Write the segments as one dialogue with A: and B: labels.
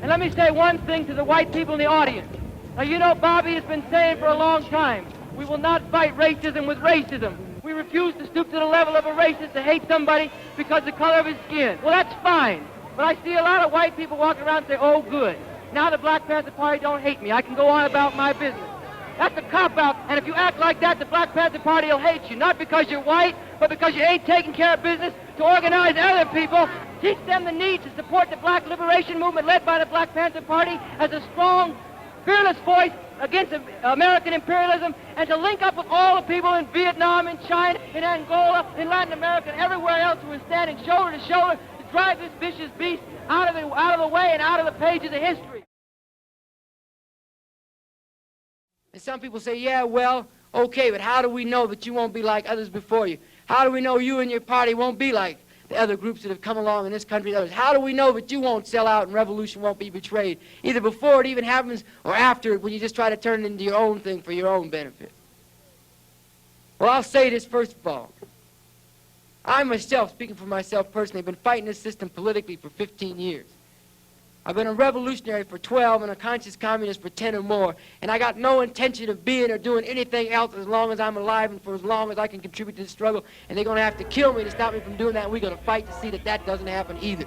A: And let me say one thing to the white people in the audience. Now, you know Bobby has been saying for a long time, we will not fight racism with racism. We refuse to stoop to the level of a racist to hate somebody because of the color of his skin. Well, that's fine. But I see a lot of white people walking around and say, oh, good. Now the Black Panther Party don't hate me. I can go on about my business. That's a cop-out. And if you act like that, the Black Panther Party will hate you. Not because you're white, but because you ain't taking care of business to organize other people. Teach them the need to support the black liberation movement led by the Black Panther Party as a strong, fearless voice against American imperialism, and to link up with all the people in Vietnam, in China, in Angola, in Latin America, and everywhere else who are standing shoulder to shoulder to drive this vicious beast out of the way and out of the pages of history. And some people say, yeah, well, okay, but how do we know that you won't be like others before you? How do we know you and your party won't be like the other groups that have come along in this country and others? How do we know that you won't sell out and revolution won't be betrayed, either before it even happens or after it, when you just try to turn it into your own thing for your own benefit? Well, I'll say this first of all. I myself, speaking for myself personally, have been fighting this system politically for 15 years. I've been a revolutionary for 12 and a conscious communist for 10 or more, and I got no intention of being or doing anything else as long as I'm alive and for as long as I can contribute to the struggle, and they're going to have to kill me to stop me from doing that, and we're going to fight to see that that doesn't happen either.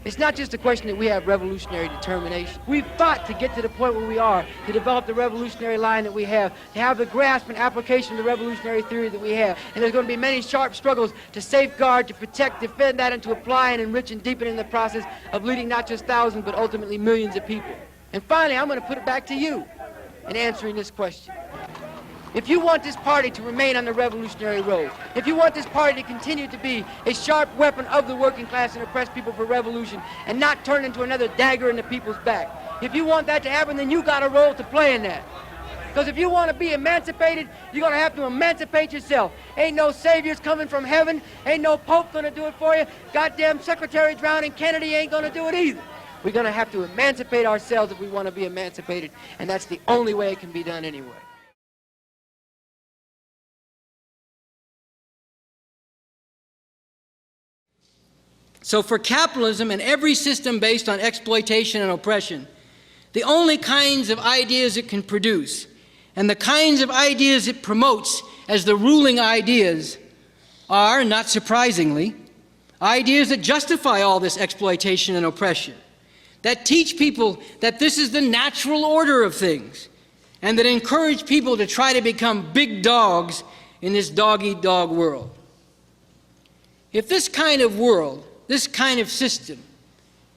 A: It's not just a question that we have revolutionary determination. We've fought to get to the point where we are, to develop the revolutionary line that we have, to have the grasp and application of the revolutionary theory that we have. And there's going to be many sharp struggles to safeguard, to protect, defend that, and to apply and enrich and deepen in the process of leading not just thousands, but ultimately millions of people. And finally, I'm going to put it back to you in answering this question. If you want this party to remain on the revolutionary road, if you want this party to continue to be a sharp weapon of the working class and oppressed people for revolution and not turn into another dagger in the people's back, if you want that to happen, then you got a role to play in that. Because if you want to be emancipated, you're going to have to emancipate yourself. Ain't no saviors coming from heaven. Ain't no pope going to do it for you. Goddamn Secretary drowning Kennedy ain't going to do it either. We're going to have to emancipate ourselves if we want to be emancipated, and that's the only way it can be done anyway.
B: So for capitalism and every system based on exploitation and oppression, the only kinds of ideas it can produce and the kinds of ideas it promotes as the ruling ideas are, not surprisingly, ideas that justify all this exploitation and oppression, that teach people that this is the natural order of things, and that encourage people to try to become big dogs in this dog-eat-dog world. If this kind of world, this kind of system,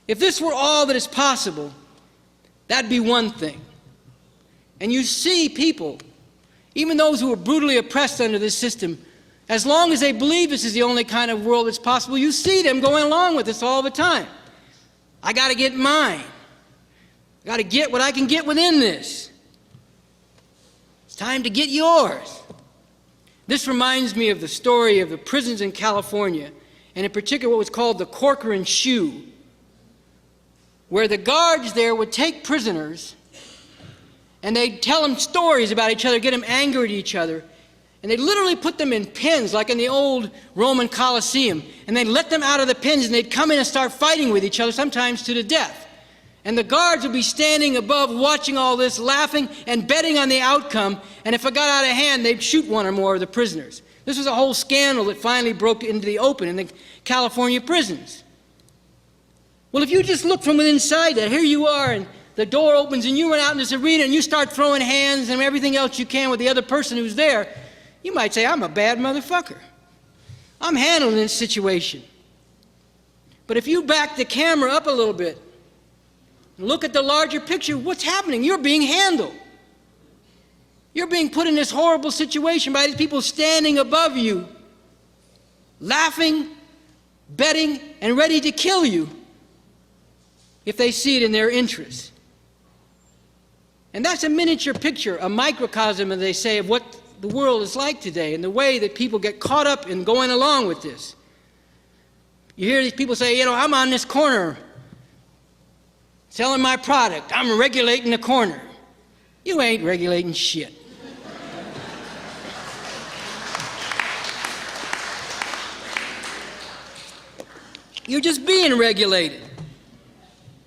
B: if this were all that is possible, that'd be one thing. And you see people, even those who are brutally oppressed under this system, as long as they believe this is the only kind of world that's possible, you see them going along with this all the time. I got to get mine. I got to get what I can get within this. It's time to get yours. This reminds me of the story of the prisons in California, and in particular what was called the Corcoran Shoe, where the guards there would take prisoners and they'd tell them stories about each other, get them angry at each other, and they'd literally put them in pens like in the old Roman Colosseum, and they'd let them out of the pens and they'd come in and start fighting with each other, sometimes to the death. And the guards would be standing above watching all this, laughing and betting on the outcome, and if it got out of hand, they'd shoot one or more of the prisoners. This was a whole scandal that finally broke into the open in the California prisons. Well, if you just look from inside that, here you are, and the door opens, and you run out in this arena, and you start throwing hands and everything else you can with the other person who's there, you might say, I'm a bad motherfucker. I'm handling this situation. But if you back the camera up a little bit, and look at the larger picture, what's happening? You're being handled. You're being put in this horrible situation by these people standing above you, laughing, betting, and ready to kill you if they see it in their interest. And that's a miniature picture, a microcosm, as they say, of what the world is like today and the way that people get caught up in going along with this. You hear these people say, you know, I'm on this corner selling my product. I'm regulating the corner. You ain't regulating shit. You're just being regulated.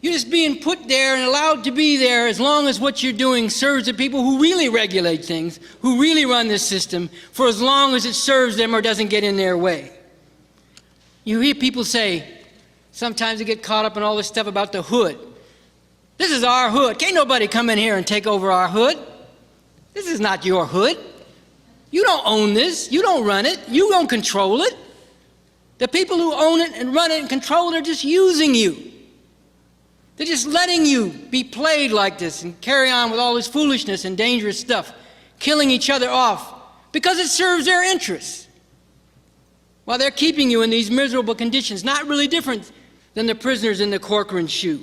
B: You're just being put there and allowed to be there as long as what you're doing serves the people who really regulate things, who really run this system, for as long as it serves them or doesn't get in their way. You hear people say, sometimes they get caught up in all this stuff about the hood. This is our hood. Can't nobody come in here and take over our hood. This is not your hood. You don't own this. You don't run it. You don't control it. The people who own it and run it and control it are just using you. They're just letting you be played like this and carry on with all this foolishness and dangerous stuff, killing each other off because it serves their interests, while they're keeping you in these miserable conditions, not really different than the prisoners in the Corcoran shoe.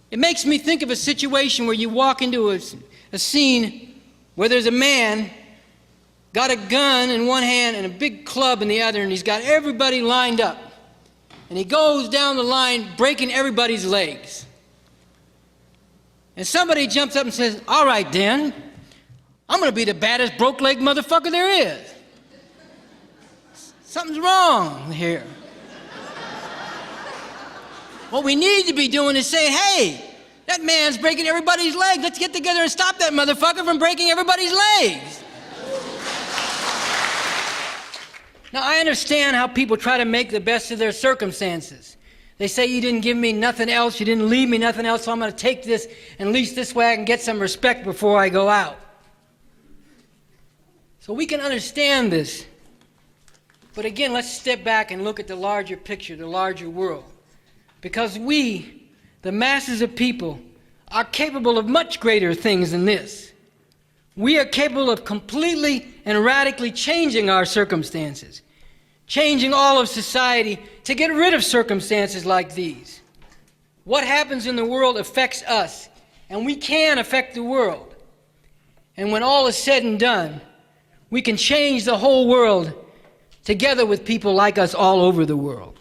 B: It makes me think of a situation where you walk into a scene where there's a man got a gun in one hand and a big club in the other, and he's got everybody lined up. And he goes down the line breaking everybody's legs. And somebody jumps up and says, all right, Dan, I'm going to be the baddest broke-leg motherfucker there is. Something's wrong here. What we need to be doing is saying, hey, that man's breaking everybody's legs. Let's get together and stop that motherfucker from breaking everybody's legs. Now, I understand how people try to make the best of their circumstances. They say, you didn't give me nothing else, you didn't leave me nothing else, so I'm going to take this, and at least this way I can get some respect before I go out. So we can understand this. But again, let's step back and look at the larger picture, the larger world. Because we, the masses of people, are capable of much greater things than this. We are capable of completely and radically changing our circumstances, changing all of society to get rid of circumstances like these. What happens in the world affects us, and we can affect the world. And when all is said and done, we can change the whole world together with people like us all over the world.